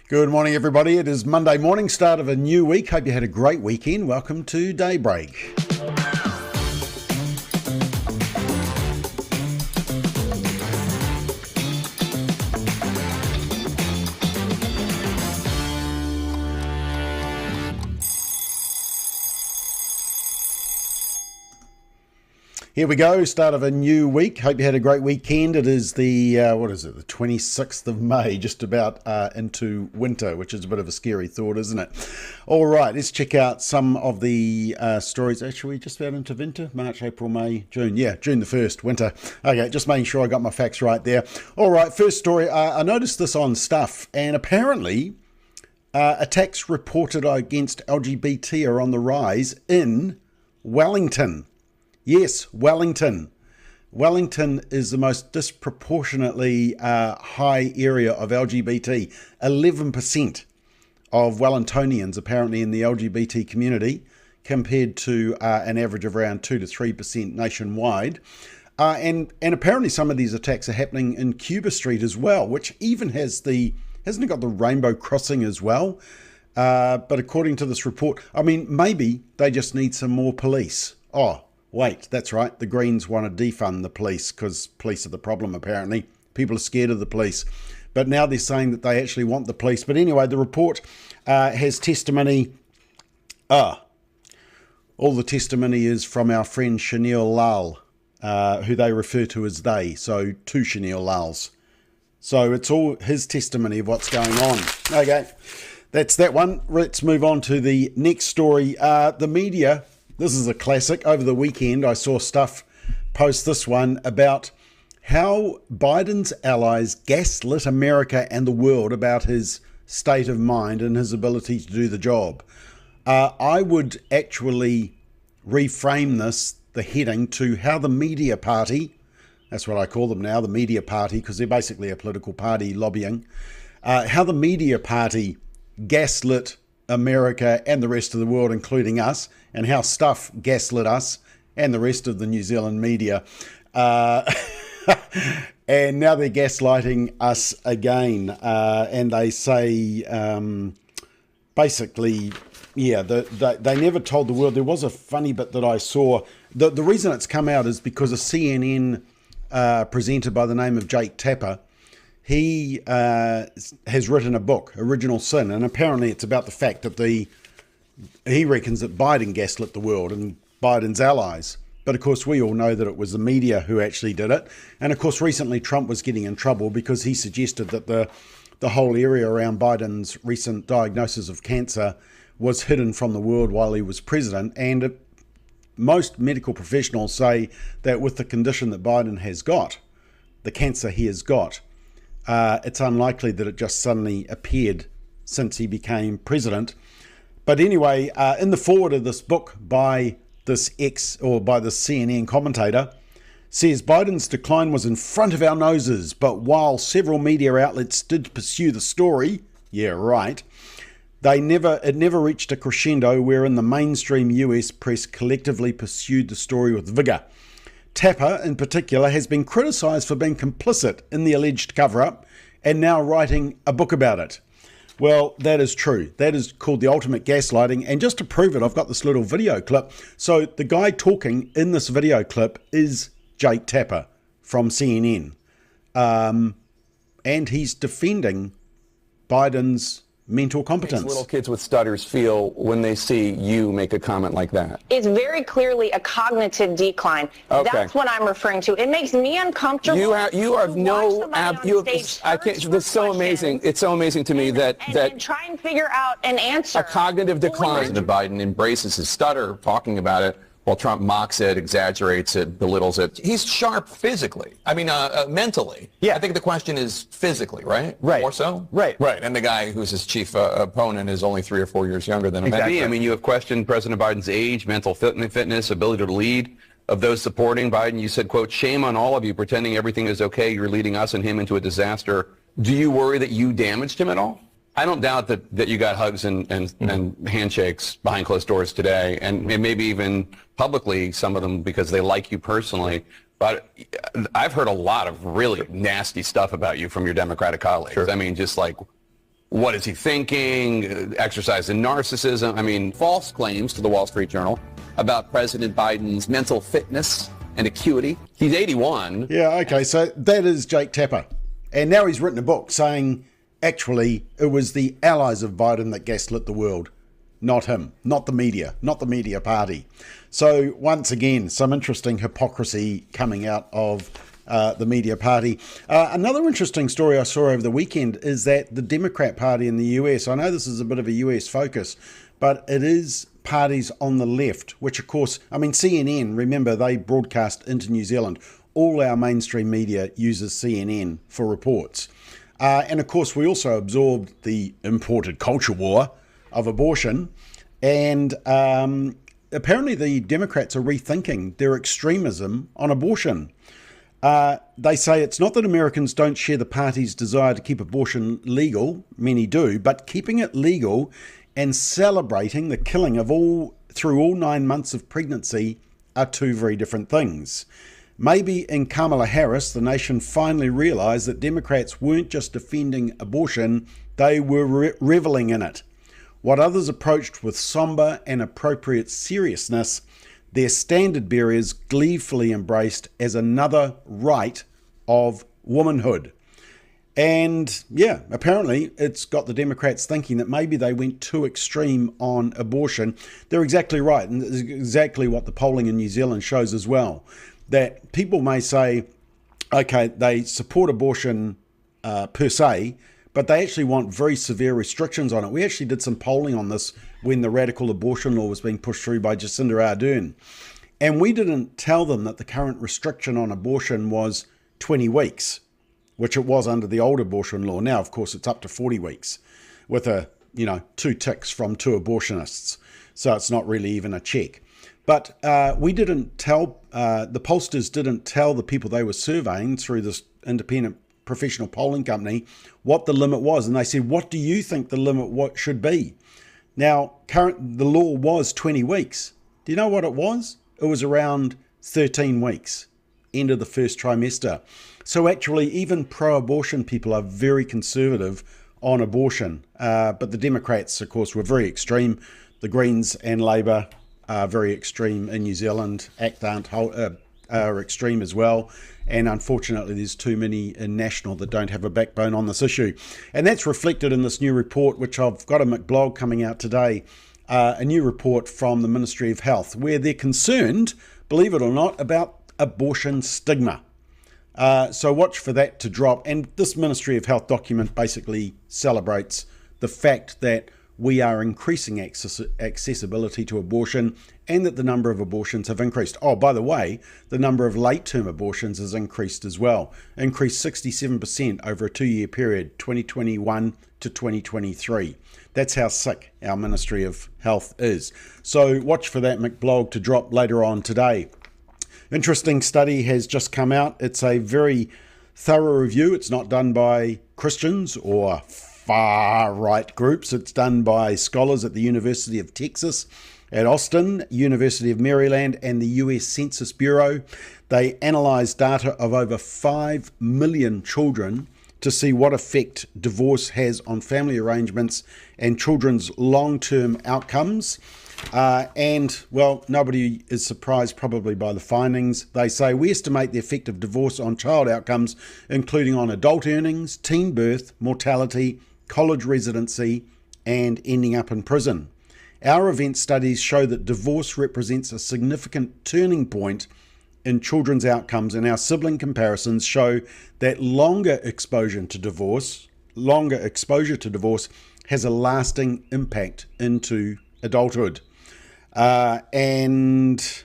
Good morning, everybody. It is Monday morning, start of a new week. Hope you had a great weekend. Welcome to Daybreak. Here we go, start of a new week. Hope you had a great weekend. It is the, the 26th of May, just about into winter, which is a bit of a scary thought, isn't it? All right, let's check out some of the stories. Actually, just about into winter, March, April, May, June. Yeah, June the 1st, winter. Okay, just making sure I got my facts right there. All right, first story. I noticed this on Stuff, and apparently attacks reported against LGBT are on the rise in Wellington. Yes, Wellington. Wellington is the most disproportionately high area of LGBT. 11% of Wellingtonians apparently in the LGBT community, compared to an average of around 2 to 3% nationwide. And apparently some of these attacks are happening in Cuba Street as well, which even hasn't it got the rainbow crossing as well? But according to this report, I mean, maybe they just need some more police. Oh, wait, that's right. The Greens want to defund the police because police are the problem, apparently. People are scared of the police. But now they're saying that they actually want the police. But anyway, the report has testimony. All the testimony is from our friend Chanel Lal, who they refer to as they. So two Chanel Lals. So it's all his testimony of what's going on. Okay, that's that one. Let's move on to the next story. The media... This is a classic. Over the weekend, I saw Stuff post this one about how Biden's allies gaslit America and the world about his state of mind and his ability to do the job. I would actually reframe the heading to how the media party, that's what I call them now, the media party, because they're basically a political party lobbying, how the media party gaslit America and the rest of the world, including us, and how Stuff gaslit us and the rest of the New Zealand media. And now they're gaslighting us again. And they say, basically, yeah, they never told the world. There was a funny bit that I saw. The reason it's come out is because a CNN presenter by the name of Jake Tapper, he has written a book, Original Sin, and apparently it's about the fact that he reckons that Biden gaslit the world and Biden's allies. But of course, we all know that it was the media who actually did it. And of course, recently Trump was getting in trouble because he suggested that the whole area around Biden's recent diagnosis of cancer was hidden from the world while he was president. And most medical professionals say that with the condition that Biden has got, the cancer he has got, it's unlikely that it just suddenly appeared since he became president. But anyway, in the foreword of this book by this CNN commentator, says Biden's decline was in front of our noses, but while several media outlets did pursue the story, yeah, right, it never reached a crescendo wherein the mainstream US press collectively pursued the story with vigor. Tapper, in particular, has been criticised for being complicit in the alleged cover-up and now writing a book about it. Well, that is true. That is called the ultimate gaslighting. And just to prove it, I've got this little video clip. So the guy talking in this video clip is Jake Tapper from CNN. And he's defending Biden's mental competence. Little kids with stutters feel when they see you make a comment like that? It's very clearly a cognitive decline. Okay. That's what I'm referring to. It makes me uncomfortable. You have no. I can't. This is so amazing. It's so amazing to me that try and figure out an answer. A cognitive decline. President Biden embraces his stutter, talking about it, while Trump mocks it, exaggerates it, belittles it. He's sharp physically. I mean, mentally. Yeah. I think the question is physically, right? Right. More so? Right. Right. And the guy who's his chief opponent is only 3 or 4 years younger than him. Exactly. I mean, you have questioned President Biden's age, mental fitness, ability to lead. Of those supporting Biden, you said, quote, shame on all of you pretending everything is okay. You're leading us and him into a disaster. Do you worry that you damaged him at all? I don't doubt that you got hugs and handshakes behind closed doors today, and maybe even publicly, some of them because they like you personally. But I've heard a lot of really nasty stuff about you from your Democratic colleagues. Sure. I mean, just like What is he thinking? Exercise in narcissism. I mean, false claims to the Wall Street Journal about President Biden's mental fitness and acuity. He's 81. Yeah, okay, so that is Jake Tapper. And now he's written a book saying, actually, it was the allies of Biden that gaslit the world, not him, not the media party. So once again, some interesting hypocrisy coming out of the media party. Another interesting story I saw over the weekend is that the Democrat Party in the US, I know this is a bit of a US focus, but it is parties on the left, which of course, I mean, CNN, remember, they broadcast into New Zealand. All our mainstream media uses CNN for reports. And of course, we also absorbed the imported culture war of abortion. And apparently the Democrats are rethinking their extremism on abortion. They say it's not that Americans don't share the party's desire to keep abortion legal, many do, but keeping it legal and celebrating the killing of through all 9 months of pregnancy are two very different things. Maybe in Kamala Harris, the nation finally realised that Democrats weren't just defending abortion, they were reveling in it. What others approached with sombre and appropriate seriousness, their standard bearers gleefully embraced as another right of womanhood. And yeah, apparently it's got the Democrats thinking that maybe they went too extreme on abortion. They're exactly right, and it's exactly what the polling in New Zealand shows as well. That people may say, okay, they support abortion per se, but they actually want very severe restrictions on it. We actually did some polling on this when the radical abortion law was being pushed through by Jacinda Ardern. And we didn't tell them that the current restriction on abortion was 20 weeks, which it was under the old abortion law. Now, of course, it's up to 40 weeks with 2 ticks from 2 abortionists. So it's not really even a check. But we didn't tell, the pollsters didn't tell the people they were surveying through this independent professional polling company what the limit was. And they said, what do you think the limit should be? Now, the law was 20 weeks. Do you know what it was? It was around 13 weeks, end of the first trimester. So actually, even pro-abortion people are very conservative on abortion. But the Democrats, of course, were very extreme. The Greens and Labour are very extreme in New Zealand. ACT are extreme as well. And unfortunately, there's too many in National that don't have a backbone on this issue. And that's reflected in this new report, which I've got a McBlog coming out today, a new report from the Ministry of Health, where they're concerned, believe it or not, about abortion stigma. So watch for that to drop. And this Ministry of Health document basically celebrates the fact that we are increasing accessibility to abortion and that the number of abortions have increased. Oh, by the way, the number of late-term abortions has increased as well. Increased 67% over a 2-year period, 2021 to 2023. That's how sick our Ministry of Health is. So watch for that McBlog to drop later on today. Interesting study has just come out. It's a very thorough review. It's not done by Christians or far-right groups. It's done by scholars at the University of Texas at Austin, University of Maryland, and the US Census Bureau. They analysed data of over 5 million children to see what effect divorce has on family arrangements and children's long-term outcomes. Well, nobody is surprised probably by the findings. They say we estimate the effect of divorce on child outcomes, including on adult earnings, teen birth, mortality, college residency, and ending up in prison. Our event studies show that divorce represents a significant turning point in children's outcomes, and our sibling comparisons show that longer exposure to divorce has a lasting impact into adulthood. And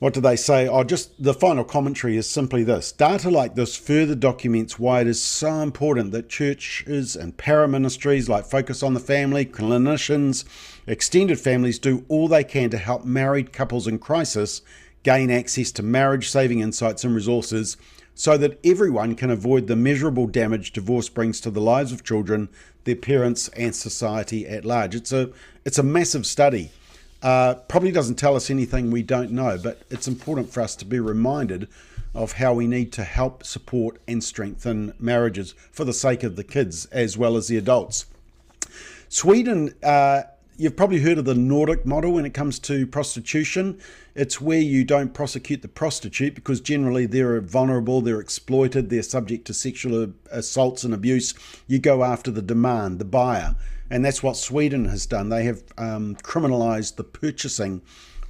what do they say? Oh, just the final commentary is simply this. Data like this further documents why it is so important that churches and paraministries like Focus on the Family, clinicians, extended families do all they can to help married couples in crisis gain access to marriage-saving insights and resources so that everyone can avoid the measurable damage divorce brings to the lives of children, their parents, and society at large. It's a massive study. probably doesn't tell us anything we don't know, but it's important for us to be reminded of how we need to help support and strengthen marriages for the sake of the kids as well as the adults. Sweden, you've probably heard of the Nordic model when it comes to prostitution. It's where you don't prosecute the prostitute because generally they're vulnerable, they're exploited, they're subject to sexual assaults and abuse. You go after the demand, the buyer. And that's what Sweden has done. They have criminalised the purchasing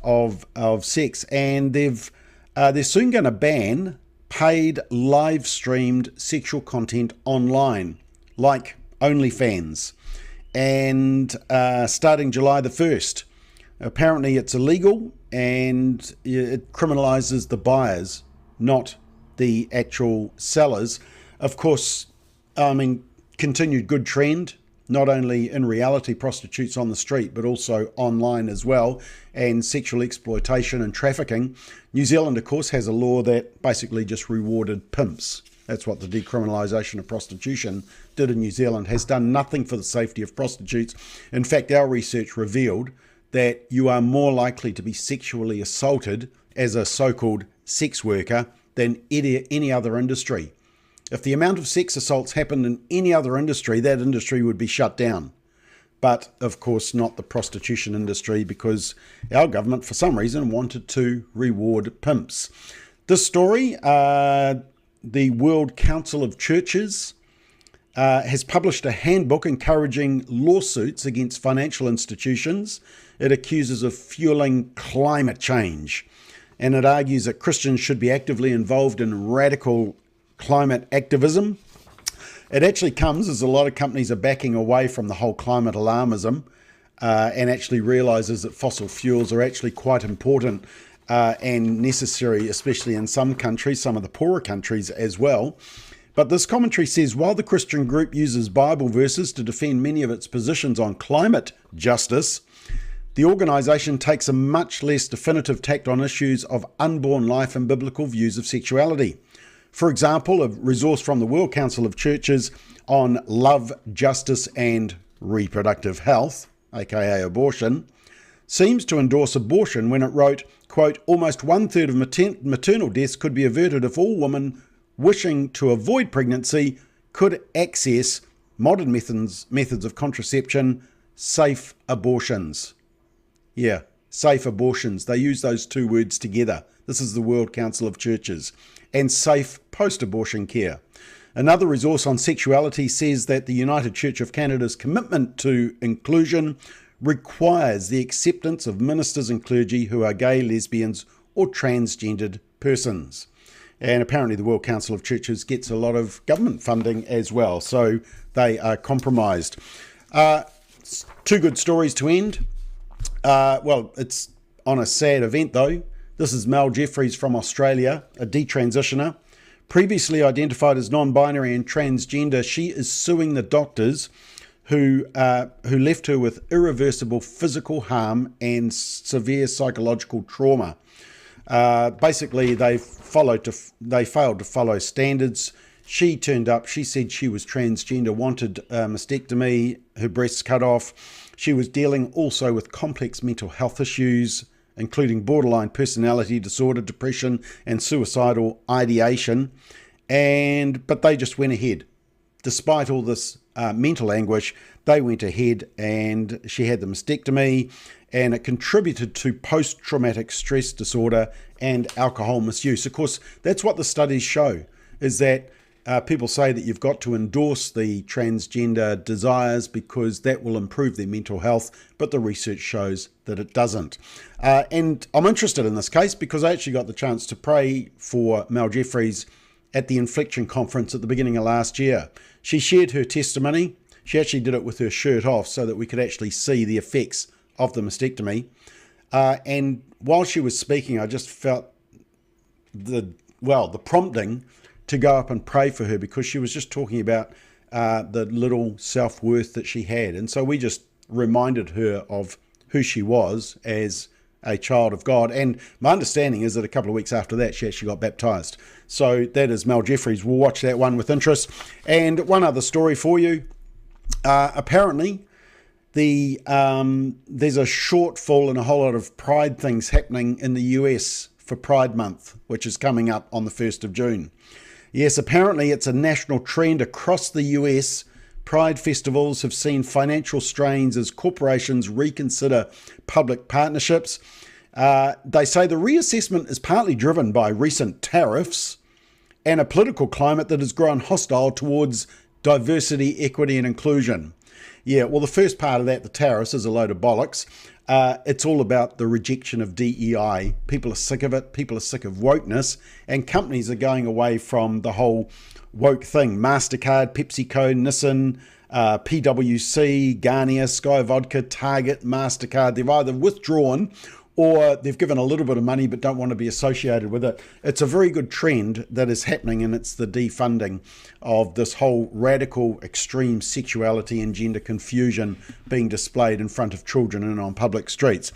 of sex, and they're soon going to ban paid live-streamed sexual content online, like OnlyFans, and starting July the 1st. Apparently it's illegal, and it criminalises the buyers, not the actual sellers. Of course, continued good trend, not only in reality prostitutes on the street, but also online as well, and sexual exploitation and trafficking. New Zealand, of course, has a law that basically just rewarded pimps. That's what the decriminalisation of prostitution did in New Zealand, has done nothing for the safety of prostitutes. In fact, our research revealed that you are more likely to be sexually assaulted as a so-called sex worker than any other industry. If the amount of sex assaults happened in any other industry, that industry would be shut down. But, of course, not the prostitution industry, because our government, for some reason, wanted to reward pimps. This story, the World Council of Churches has published a handbook encouraging lawsuits against financial institutions. It accuses of fueling climate change, and it argues that Christians should be actively involved in radical climate activism. It actually comes as a lot of companies are backing away from the whole climate alarmism and actually realizes that fossil fuels are actually quite important and necessary, especially in some countries, some of the poorer countries as well. But this commentary says, while the Christian group uses Bible verses to defend many of its positions on climate justice, the organisation takes a much less definitive tact on issues of unborn life and biblical views of sexuality. For example, a resource from the World Council of Churches on love, justice and reproductive health, aka abortion, seems to endorse abortion when it wrote, quote, almost 1/3 of maternal deaths could be averted if all women wishing to avoid pregnancy could access modern methods of contraception, safe abortions. Yeah, safe abortions. They use those two words together. This is the World Council of Churches. And safe post-abortion care. Another resource on sexuality says that the United Church of Canada's commitment to inclusion requires the acceptance of ministers and clergy who are gay, lesbians, or transgendered persons. And apparently the World Council of Churches gets a lot of government funding as well, so they are compromised. Two good stories to end. Well, it's on a sad event though. This is Mel Jeffries from Australia, a detransitioner. Previously identified as non-binary and transgender, she is suing the doctors who left her with irreversible physical harm and severe psychological trauma. Basically, they failed to follow standards. She turned up, she said she was transgender, wanted a mastectomy, her breasts cut off. She was dealing also with complex mental health issues, including borderline personality disorder, depression, and suicidal ideation. But they just went ahead. Despite all this mental anguish, they went ahead and she had the mastectomy, and it contributed to post-traumatic stress disorder and alcohol misuse. Of course, that's what the studies show, is that people say that you've got to endorse the transgender desires because that will improve their mental health, but the research shows that it doesn't. And I'm interested in this case because I actually got the chance to pray for Mel Jeffries at the Inflection Conference at the beginning of last year. She shared her testimony. She actually did it with her shirt off so that we could actually see the effects of the mastectomy. And while she was speaking, I just felt the prompting to go up and pray for her because she was just talking about the little self-worth that she had. And so we just reminded her of who she was as a child of God. And my understanding is that a couple of weeks after that, she actually got baptized. So that is Mel Jeffries. We'll watch that one with interest. And one other story for you. Apparently, there's a shortfall and a whole lot of Pride things happening in the US for Pride Month, which is coming up on the 1st of June. Yes, apparently it's a national trend across the US. Pride festivals have seen financial strains as corporations reconsider public partnerships. They say the reassessment is partly driven by recent tariffs and a political climate that has grown hostile towards diversity, equity and inclusion. Yeah, well, the first part of that, the tariffs, is a load of bollocks. It's all about the rejection of DEI. People are sick of it. People are sick of wokeness. And companies are going away from the whole woke thing. MasterCard, PepsiCo, Nissan, PwC, Garnier, Sky Vodka, Target, MasterCard. They've either withdrawn or they've given a little bit of money but don't want to be associated with it. It's a very good trend that is happening, and it's the defunding of this whole radical extreme sexuality and gender confusion being displayed in front of children and on public streets.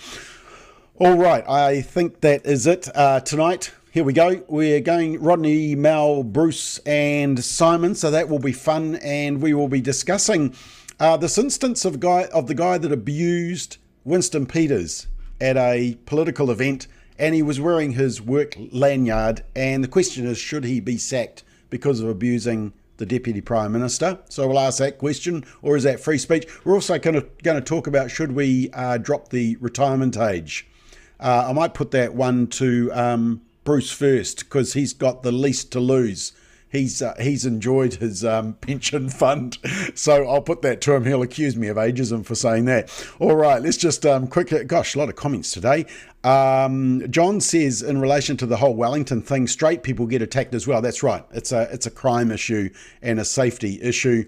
All right, I think that is it tonight. Here we go. We're going Rodney, Mel, Bruce and Simon, so that will be fun, and we will be discussing this instance of the guy that abused Winston Peters at a political event, and he was wearing his work lanyard, and the question is, should he be sacked because of abusing the Deputy Prime Minister? So we'll ask that question, or is that free speech? We're also going to talk about, should we drop the retirement age? I might put that one to Bruce first, because he's got the least to lose. He's enjoyed his pension fund, so I'll put that to him. He'll accuse me of ageism for saying that. All right, let's just quickly. Gosh, a lot of comments today. John says, in relation to the whole Wellington thing, straight people get attacked as well. That's right. It's a crime issue and a safety issue.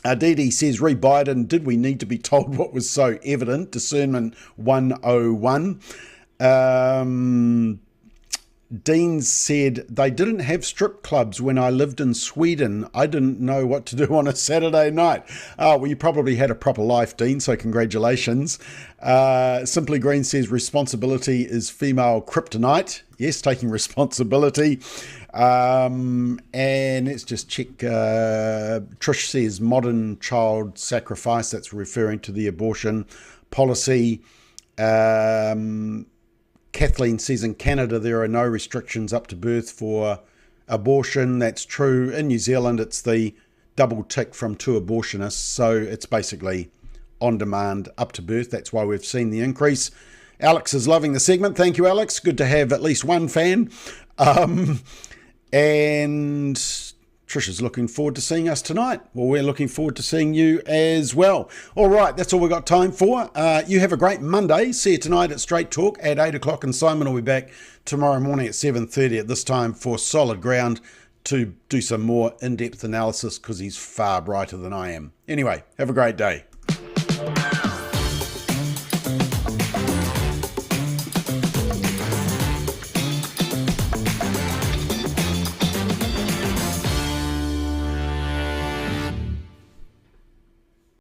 Dee Dee says, re Biden, did we need to be told what was so evident? Discernment 101. Dean said, they didn't have strip clubs when I lived in Sweden. I didn't know what to do on a Saturday night. Well, you probably had a proper life, Dean, so congratulations. Simply Green says, responsibility is female kryptonite. Yes, taking responsibility. And let's just check. Trish says, modern child sacrifice. That's referring to the abortion policy. Kathleen says, in Canada there are no restrictions up to birth for abortion. That's true. In New Zealand it's the double tick from two abortionists, so it's basically on demand up to birth. That's why we've seen the increase. Alex is loving the segment. Thank you, Alex. Good to have at least one fan. And Trisha's looking forward to seeing us tonight. Well, we're looking forward to seeing you as well. All right, that's all we've got time for. You have a great Monday. See you tonight at Straight Talk at 8 o'clock, and Simon will be back tomorrow morning at 7:30 at this time for Solid Ground to do some more in-depth analysis, because he's far brighter than I am. Anyway, have a great day.